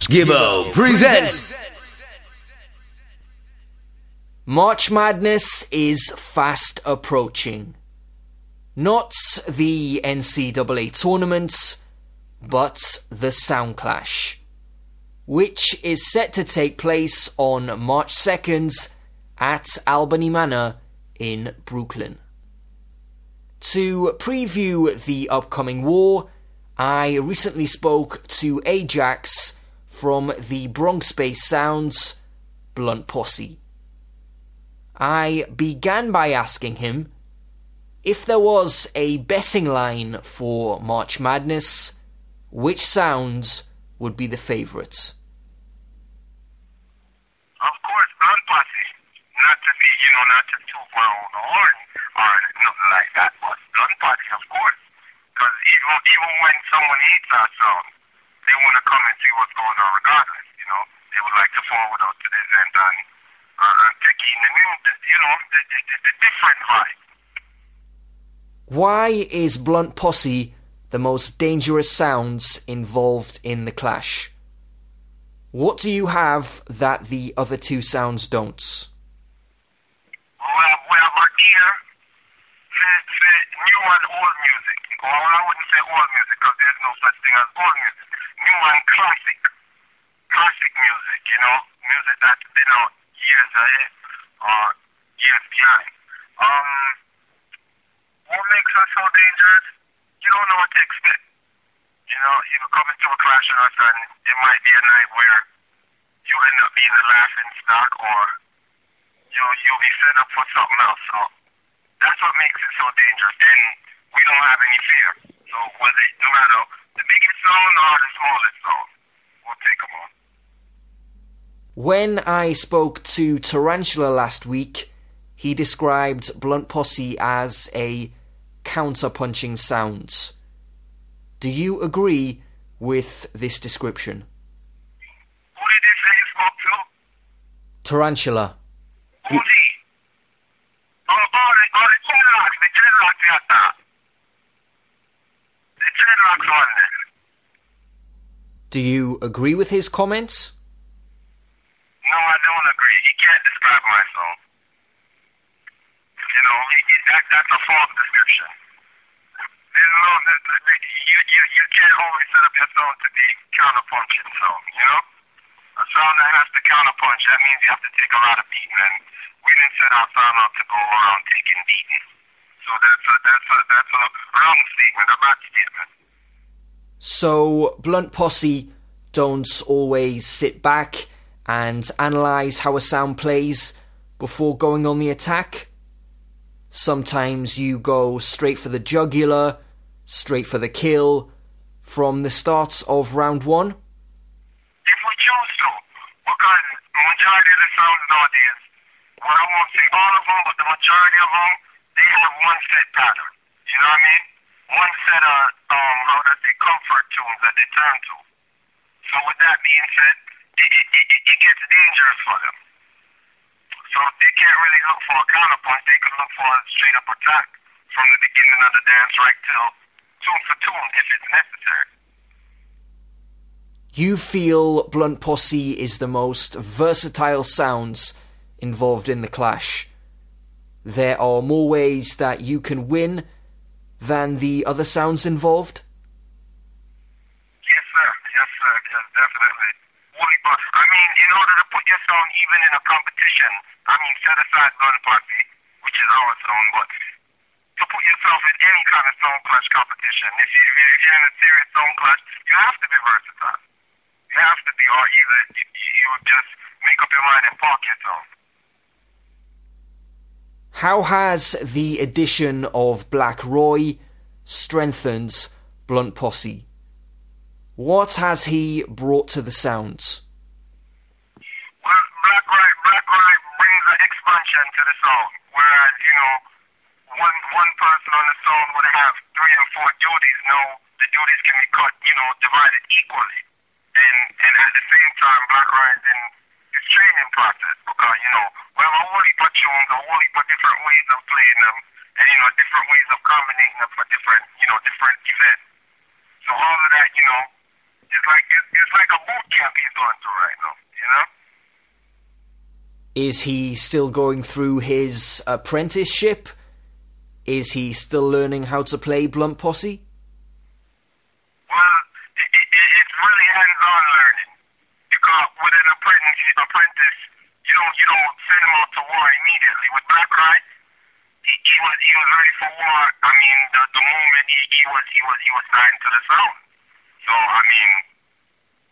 Gibbo presents March Madness is fast approaching. Not the NCAA tournament, but the Sound Clash, which is set to take place on March 2nd at Albany Manor in Brooklyn. To preview the upcoming war, I recently spoke to Ajax from the Bronx-based Sounds, Blunt Posse. I began by asking him if there was a betting line for March Madness, which sounds would be the favourites. Of course, Blunt Posse. Not to be, not to toot my own horn or nothing like that, but Blunt Posse, of course. Because even when someone hates our song, they want to come and see what's going on regardless, They would like to forward out to the event and take in the different vibe. Why is Blunt Posse the most dangerous sounds involved in the clash? What do you have that the other two sounds don't? We have our ear for new and old music. Well, I wouldn't say old music because there's no such thing as old music. New and classic music, music that's been out years ahead or years behind. What makes us so dangerous? You don't know what to expect. You come into a clash with us and it might be a night where you end up being the laughing stock or you'll be set up for something else. So that's what makes it so dangerous. And we don't have any fear. So whether no matter the biggest zone or the smallest zone, we'll take them on. When I spoke to Taranchyla last week, he described Blunt Posse as a counter-punching sounds. Do you agree with this description? Who did he say he spoke to? Taranchyla. Who's he? The dreadlocks, yes, sir. The dreadlocks on there. Do you agree with his comments? No, I don't agree. He can't describe my song. That's a false description. There's no, you can't always set up your song to be counter-punching song, A song that has to counter-punch, that means you have to take a lot of beating, and we didn't set our song out to go around taking beating. So that's a wrong statement, a bad statement. So, Blunt Posse don't always sit back and analyse how a sound plays before going on the attack? Sometimes you go straight for the jugular, straight for the kill, from the start of round one? If we choose to, because the majority of the sounds nowadays, well, I won't say all of them, but the majority of them, they have one set pattern. You know what I mean? One set of, comfort tunes that they turn to. So with that being said, it gets dangerous for them. So they can't really look for a counterpunch. They can look for a straight up attack from the beginning of the dance right till tune for tune if it's necessary. You feel Blunt Posse is the most versatile sounds involved in the clash. There are more ways that you can win than the other sounds involved? Yes, sir. Yes, definitely. In order to put your song even in a competition, set aside Blunt Posse, which is our song, but to put yourself in any kind of song clash competition, if you're in a serious song clash, you have to be versatile. You have to be, or either you would just make up your mind and park your song. How has the addition of Black Roy strengthened Blunt Posse? What has he brought to the sounds? Well, Black Roy brings an expansion to the song, whereas, one person on the song would have 3 and 4 duties. Now, the duties can be cut, divided equally. And at the same time, Black Roy is in his training process because, we have a whole heap of tunes, a whole heap of different ways of playing them, and, different ways of combinating them for different events. So all of that, It's like a boot camp he's going through right now, you know? Is he still going through his apprenticeship? Is he still learning how to play Blunt Posse? Well, it's really hands-on learning. Because with an apprentice, you don't send him out to war immediately. With Black Rye, he was ready for war. I mean, the moment he was signed to the sound. So I mean,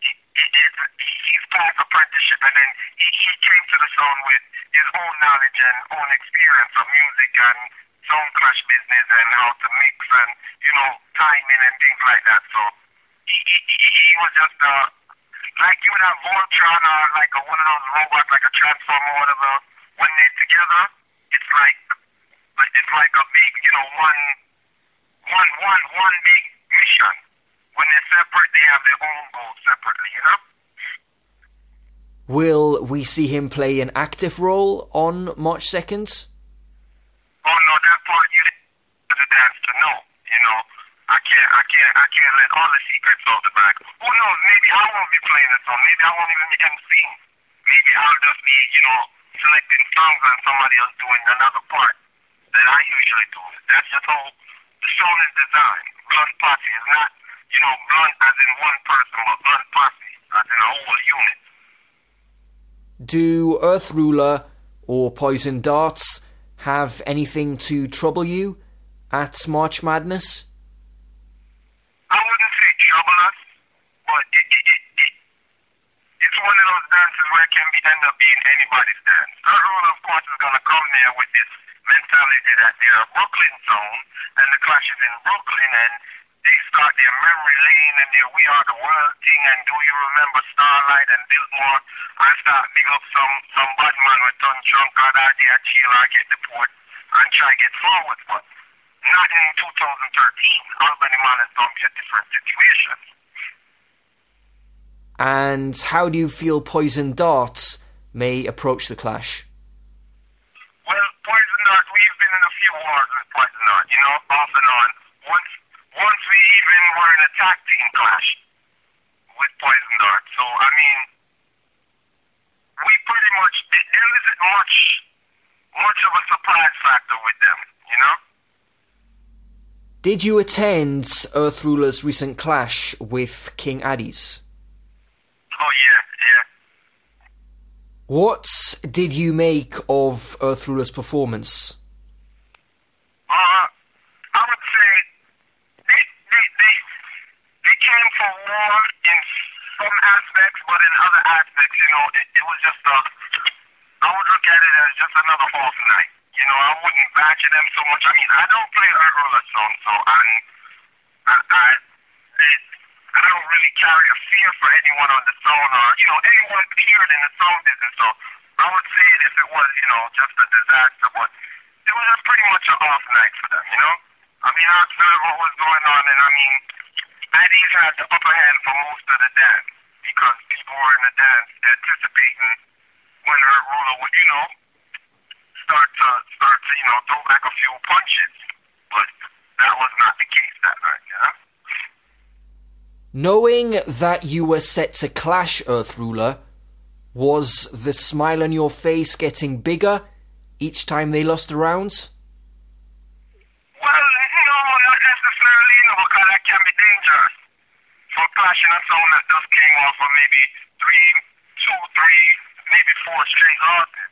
he's past apprenticeship, and then he came to the sound with his own knowledge and own experience of music and sound clash business and how to mix and timing and things like that. So he was just like you would have Voltron or like one of those robots, like a transformer or whatever. When they're together, it's like a big, one big mission. When they're separate, they have their own goals separately, you know? Will we see him play an active role on March 2nd? Oh no, that part you didn't the dance to know, you know. I can't let all the secrets off the back. Who knows, maybe I won't be playing the song, maybe I won't even be emceeing. Maybe I'll just be, selecting songs and somebody else doing another part that I usually do. That's just how the show is designed. Blunt Posse is not, blunt as in one person, but Blunt Posse as in a whole unit. Do Earth Ruler or Poison Darts have anything to trouble you at March Madness? I wouldn't say trouble us, but it's one of those dances where it can end up being anybody's dance. Earth Ruler, of course, is going to come there with this mentality that they're a Brooklyn zone, and the clash is in Brooklyn, and they start their memory lane and their We Are the World thing, and Do You Remember Starlight and Biltmore. I start big up some bad man with ton trunk or Taranchyla, get the port and try to get forward, but not in 2013. Albany man is going to be a different situation. And how do you feel Poison Darts may approach the clash? Well, Poison Dart, we've been in a few wars with Poison Dart, off and on. Once we even were in a tag team clash with Poison Dart. So, I mean, we pretty much, there isn't much of a surprise factor with them, Did you attend Earth Ruler's recent clash with King Addies? Oh, yeah. What did you make of Earth Ruler's performance? I would say they came for war in some aspects, but in other aspects, it was just I would look at it as just another off night. I wouldn't badger them so much. I mean, I don't play Earth Ruler songs, so I don't really carry a fear for anyone on the zone or, anyone peered in the song business. So I would say it if it was, just a disaster, but it was just pretty much an off night for them, I mean, I observed what was going on, and I mean, Addies had the upper hand for most of the dance because people were in the dance anticipating when Earth Ruler would, start to throw back a few punches. But that was not the case that night, Knowing that you were set to clash Earth Ruler, was the smile on your face getting bigger each time they lost the rounds? Well, no, not necessarily, because that can be dangerous. For clashing a sound that just came off of maybe 2, 3, maybe 4 straight losses.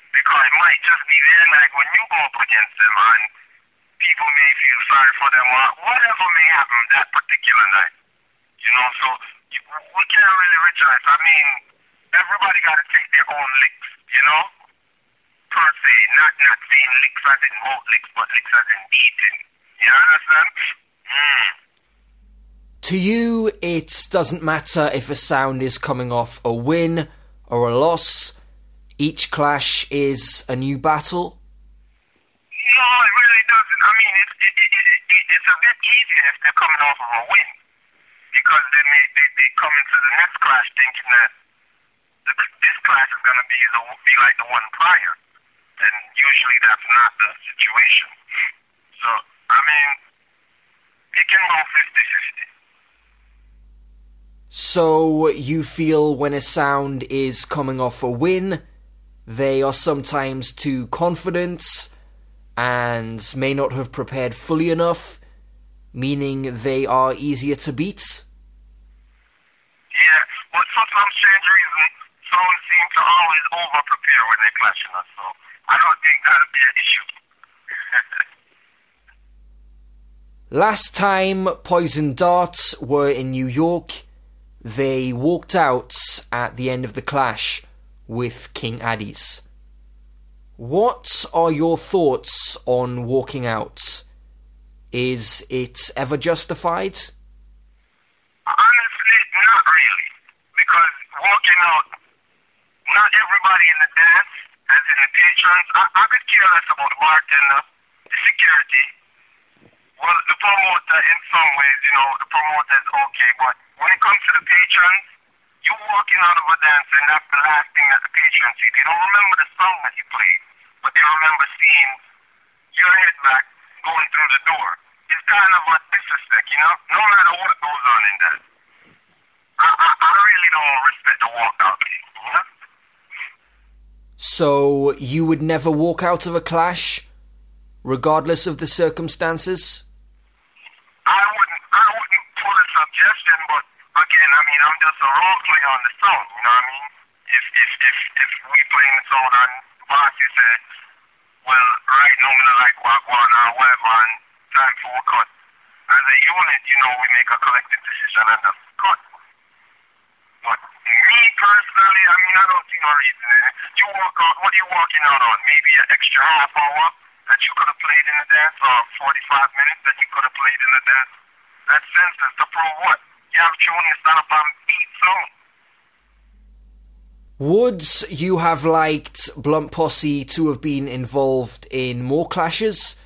Because it might just be their night when you go up against them, and people may feel sorry for them, or whatever may happen that particular night. So we can't really rejoice. I mean, everybody got to take their own licks, per se. Not saying licks as in mouth licks, but licks as in beating. You understand? To you, it doesn't matter if a sound is coming off a win or a loss. Each clash is a new battle. No, it really doesn't. I mean, it's a bit easier if they're coming off of a win. Because then they come into the next clash thinking that this clash is going to be like the one prior. And usually that's not the situation. So, I mean, it can go 50-50. So you feel when a sound is coming off a win, they are sometimes too confident and may not have prepared fully enough, meaning they are easier to beat? Yeah, but for some strange reason, someone seems to always over-prepare when they're clashing us, so I don't think that'll be an issue. Last time Poison Darts were in New York, they walked out at the end of the clash with King Addies. What are your thoughts on walking out? Is it ever justified? Honestly, not really. Because walking out, not everybody in the dance, as in the patrons, I could care less about the bartender, the security. Well, the promoter, in some ways, the promoter is okay, but when it comes to the patrons, you walking out of a dance and that's the last thing that the patrons see. They don't remember the song that you played, but they remember seeing your head back going through the door. It's kind of a disrespect, no matter what goes on in that. I really don't respect the walkout thing, So you would never walk out of a clash, regardless of the circumstances? I wouldn't pull a suggestion, but again, I'm just a role player on the song, you know what I mean? If we playing the song and Bossy said, well, right now we don't like Wagwan or whatever, and time for a cut. As a unit, we make a collective decision and just cut. But me personally, I don't see no reason. You walk out, what are you walking out on? Maybe an extra half hour that you could have played in the dance, or 45 minutes that you could have played in the dance. That's senseless. To prove what? You have shown you stand up and beat song. Would you have liked Blunt Posse to have been involved in more clashes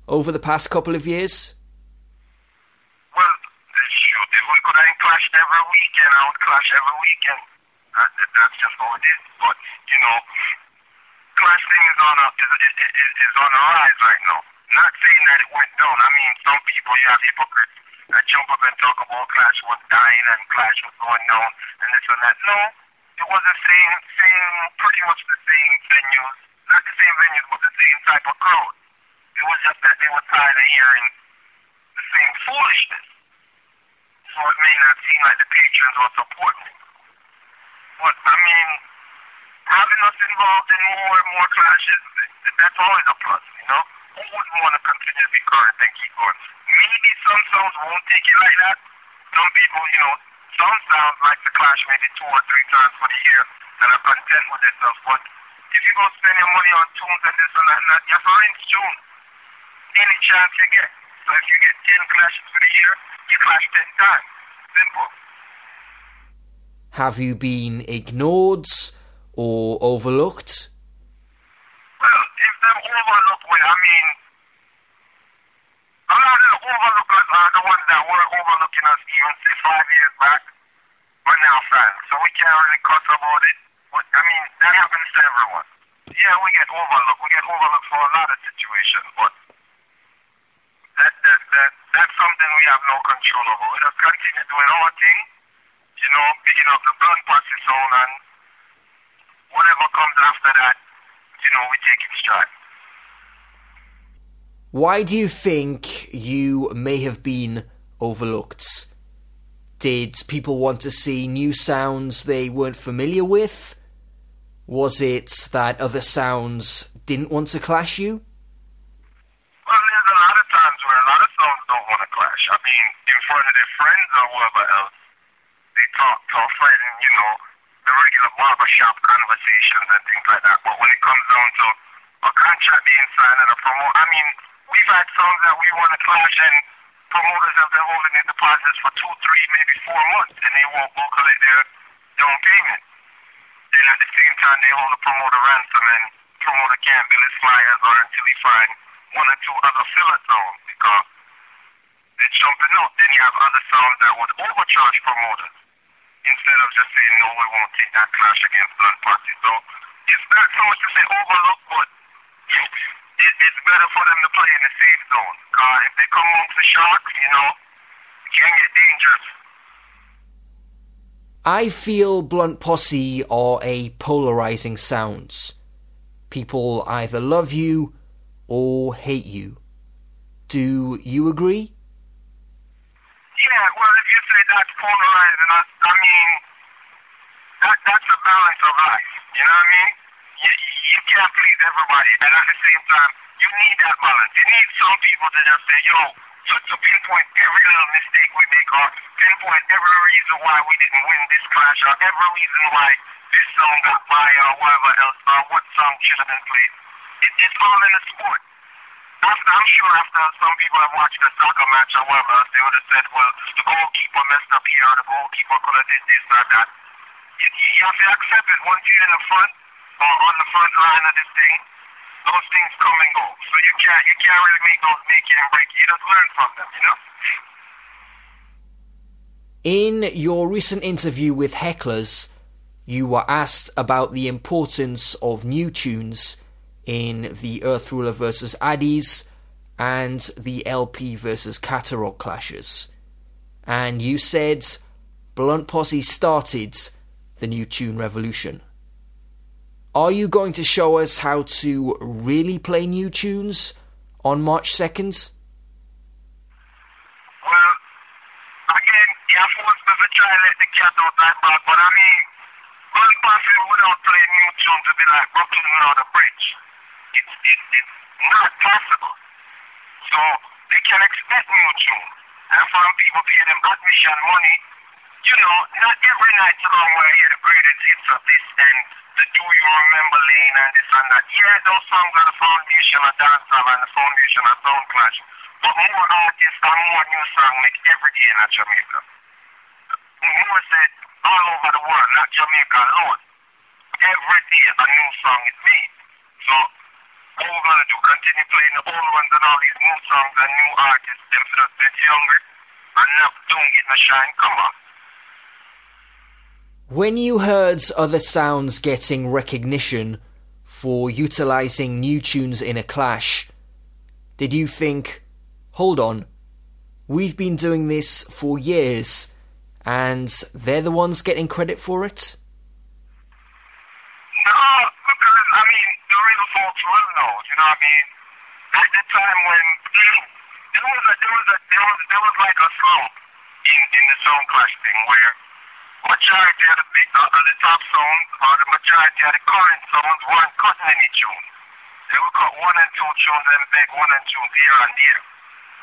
over the past couple of years? Well, shoot, if we could have clashed every weekend, I would clash every weekend. That's just how it is. But, clashing is on a rise right now. Not saying that it went down. Some people, you have hypocrites that jump up and talk about Clash was dying and Clash was going down and this and that. No, it was the same, pretty much the same venues. Not the same venues, but the same type of crowd. It was just that they were tired of hearing the same foolishness. So it may not seem like the patrons were supporting it. But, having us involved in more and more clashes, that's always a plus, Who wouldn't want to continue to be current and keep going? Maybe some songs won't take it like that. Some people, some sounds like the clash maybe 2 or 3 times for the year and are content with themselves. But if you go spend your money on tunes and this and that, you have to rinse tune any chance you get. So if you get 10 clashes for the year, you clash 10 times. Simple. Have you been ignored or overlooked? Well, if they're overlooked, a lot of the overlookers are the ones that were overlooking us even, say, 5 years back. We're now fans, so we can't really cuss about it. But, that happens to everyone. Yeah, we get overlooked. We get overlooked for a lot of situations, but that's something we have no control over. We just continue doing our thing, picking up the Blunt Posse sound, and whatever comes after that, we take it stride. Why do you think you may have been overlooked? Did people want to see new sounds they weren't familiar with? Was it that other sounds didn't want to clash you? Well, there's a lot of times where a lot of songs don't want to clash. In front of their friends or whoever else, they talk tough and, the regular barbershop conversations and things like that. But when it comes down to a contract being signed and a promo, we've had songs that we want to clash and promoters have been holding their deposits for 2, 3, maybe 4 months and they won't go collect their down payment. Then at the same time they hold the promoter ransom and promoter can't bill his flyers or until he find 1 or 2 other filler songs because they're jumping up. Then you have other songs that would overcharge promoters instead of just saying, no, we won't take that clash against Blunt Posse. So it's not so much to say overlook, but it's better for them to play in the safe zone. If they come home to sharks, it can get dangerous. I feel Blunt Posse are a polarising sound. People either love you or hate you. Do you agree? Yeah, well, if you say that's polarizing, I mean, that's a balance of life. You know what I mean? You can't please everybody, and at the same time, you need that balance. You need some people to just say, yo, to pinpoint every little mistake we make, or pinpoint every reason why we didn't win this clash, or every reason why this song got by, or whatever else, or what song should have been played. It's all in the sport. I'm sure after some people have watched the soccer match or whatever else, they would have said, well, the goalkeeper messed up here, or the goalkeeper could have did this or that. You have to accept it. Once you're in the front, or on the front line of this thing, those things come and go. So you can't really make those make it and break. You just learn from them, you know? In your recent interview with Hecklers, you were asked about the importance of new tunes in the Earth Ruler vs. Addies and the LP vs. Catarot clashes. And you said Blunt Posse started the new tune revolution. Are you going to show us how to really play new tunes on March 2nd? Well, again, you're forced to try to let the cat out that bag, but I mean, Blunt Posse without playing new tunes would be like Brooklyn without a bridge. It's not possible. So they can expect new tunes. And for people paying them admission money, you know, not every night you're going to hear the greatest hits of this and the Do You Remember Lane and this and that. Yeah, those songs are the foundation of dancehall and the foundation of sound clash. But more artists and more new songs make every day in Jamaica. More said all over the world, not Jamaica alone. Every day a new song is made. So what we're going to do, continue playing the old ones and all these new songs and new artists, them for us get younger and not don't get the shine, come on. When you heard other sounds getting recognition for utilising new tunes in a clash, did you think, hold on, we've been doing this for years and they're the ones getting credit for it? No, because, I mean, the real folks will know, you know what I mean? At the time when there was like a slump in the sound clash thing where majority of the top songs or the majority of the current songs weren't cutting any tunes. They would cut one and two tunes and beg one and tunes here and there.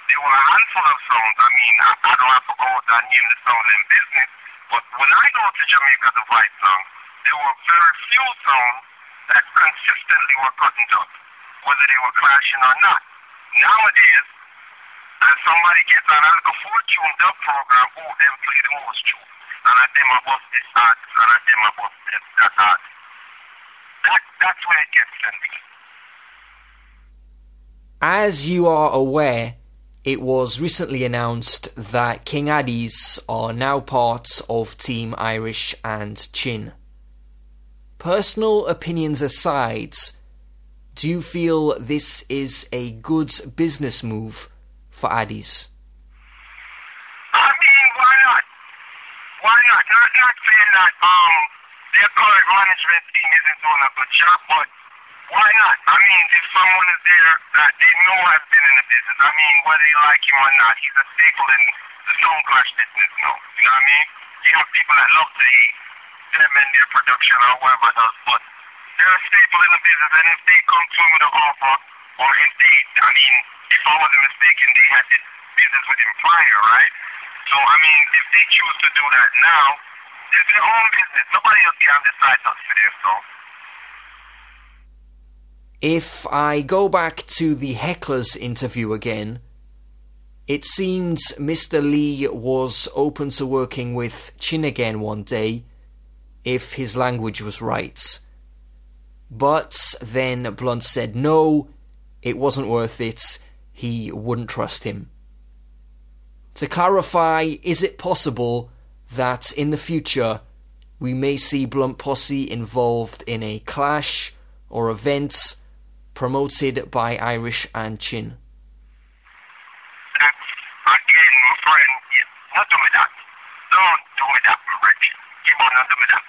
There were a handful of songs. I mean, I don't have to go out and name the song in business, but when I go to Jamaica to fight songs, there were very few songs that consistently were cutting up, whether they were clashing or not. Nowadays, and somebody gets on a little four-tune dub program, oh, them play the most tune. And at them above this artist, and at them above that artist. That's where it gets sensitive. As you are aware, it was recently announced that King Addies are now part of Team Irish and Chin. Personal opinions aside, do you feel this is a good business move for Addies? I mean, why not? Why not? Not saying that their current management team isn't doing a good job, but why not? I mean, if someone is there that they know has been in the business, I mean, whether you like him or not, he's a staple in the sound clash business now. You know what I mean? You have people that love to hate them and their production or whatever else, but they're a staple in the business, and if they come to him with an offer, or if they, I mean, if I wasn't mistaken, they had this business with him prior, right? So, I mean, if they choose to do that now, it's their own business. Nobody else can decide not for themselves. If I go back to the Hecklers interview again, it seems Mr. Lee was open to working with Chin again one day, if his language was right. But then Blunt said no, it wasn't worth it, he wouldn't trust him. To clarify, is it possible that in the future we may see Blunt Posse involved in a clash or event promoted by Irish and Chin? Again, my friend, don't do me that. Don't do me that, my friend. You Gibbo not do me that.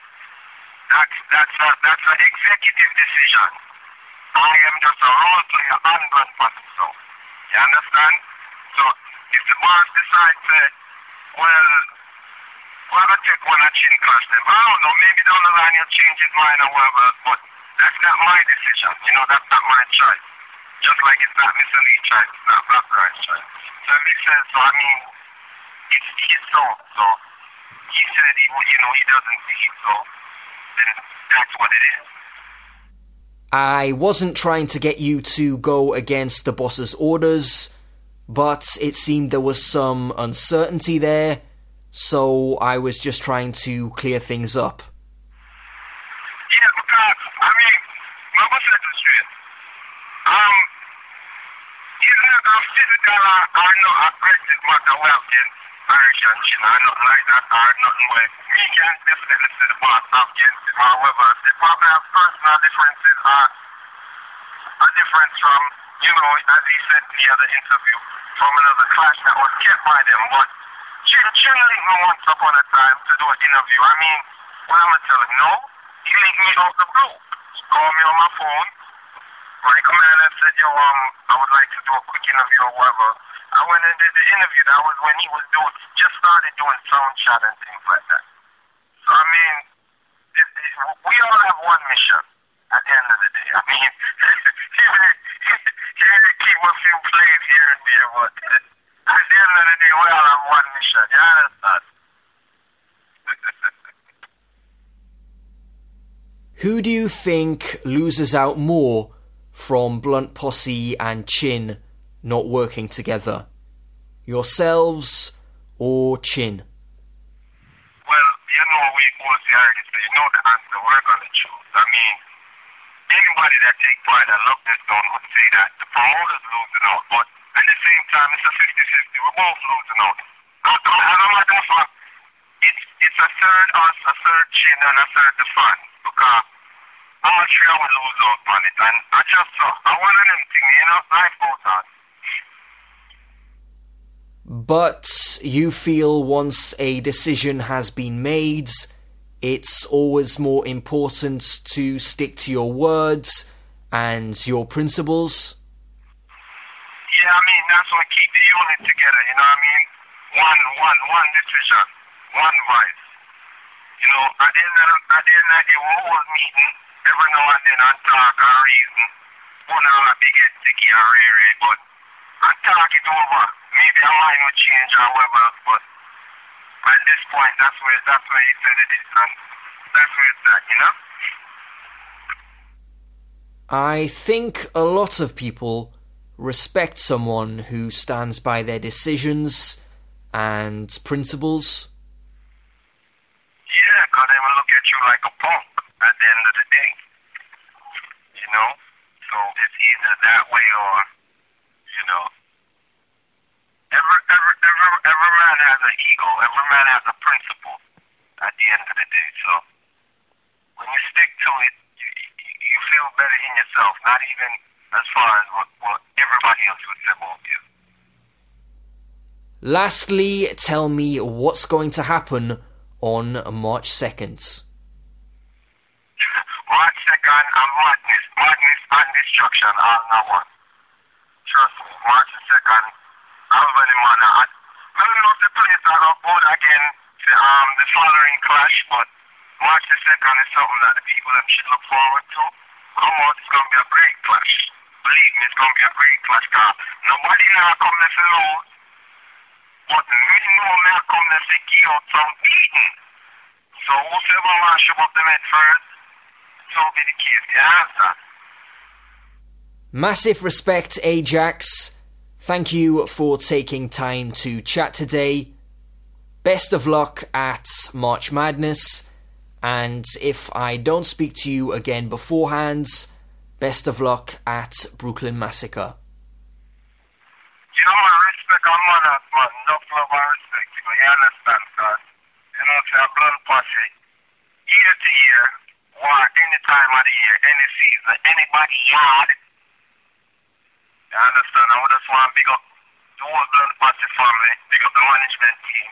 That's an executive decision. I am just a role player on Blunt Posse, so. You understand? So, if the boss decides to, well, we're going to take one and Chin clash them. I don't know, maybe down the line he'll change his mind or whatever, but that's not my decision. You know, that's not my choice. Just like it's not Mr. Lee's choice, it's not Black Guy's choice. So it makes sense. So, I mean, it's his song. So, he said he doesn't see it, so then that's what it is. I wasn't trying to get you to go against the boss's orders, but it seemed there was some uncertainty there, so I was just trying to clear things up. Yeah, because, I mean, I'm going to set this straight. He's not a physical or no aggressive matter well against Irish and Chin or nothing like that, or nothing where me can definitely see the boss against him. However, they probably have personal differences or a difference from, you know, as he said in the other interview, from another clash that was kept by them. But Chin linked me once upon a time to do an interview. I mean, what I'm going to tell him, no, he linked me out the blue. He called me on my phone. When he come in and said, yo, I would like to do a quick interview or whatever. I went and did the interview. That was when he was just started doing sound chat and things like that. So, I mean, we all have one mission at the end of the day. I mean, he may keep a few plays here and there, but at the end of the day, we all have one mission. You understand? Who do you think loses out more from Blunt Posse and Chin not working together? Yourselves or Chin? Well, you know, we both heard it, so you know the answer we're going to choose. I mean, anybody that take pride and love this song would say that the promoter's losing out, but at the same time, it's a 50-50. We're both losing out. And I'm like, it's a third us, a third Chin, and a third the fan, because all three will lose out on it, and I just saw. I want them thing, you know, life goes on. But you feel once a decision has been made, it's always more important to stick to your words and your principles? Yeah, I mean, that's what keep the unit together, you know what I mean? One decision, one voice. You know, at the end of the day, we're always meeting every now and then and talk and reason. One of our big sticky and rare, but and talk it over. Maybe our mind will change or whatever, but at this point, that's where he said it is, and that's where it's at, you know? I think a lot of people respect someone who stands by their decisions and principles. Yeah, because they will look at you like a punk at the end of the day. You know? So it's either that way or, you know. Every man has an ego. Every man has a principle at the end of the day. So when you stick to it, you feel better in yourself, not even as far as what everybody else would say about you. Lastly, tell me what's going to happen on March 2nd. March 2nd and madness and destruction all in one. Trust me, March 2nd, I'm very man. I don't know if the place are going to go again to the following clash, but March 2nd is something that the people should look forward to. Come on, it's going to be a great clash. Believe me, it's going to be a great clash, because nobody now come to lose, but me know me come to give out some beating. So whoever wants to show up them head first, so be the case. You understand? Massive respect, Ajax. Thank you for taking time to chat today. Best of luck at March Madness. And if I don't speak to you again beforehand, best of luck at Brooklyn Massacre. You know, I respect our mothers, man. Enough love and respect. You understand, because, you know, it's a Blunt Posse. Year to year, or any time of the year, any season, anybody yard. You understand? I just want to big up the whole Blunt Posse family, big up the management team,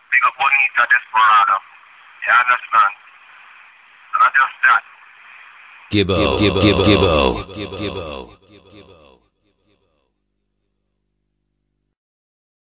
big up Bonita Desperado. You understand? And I just that. Gibbo.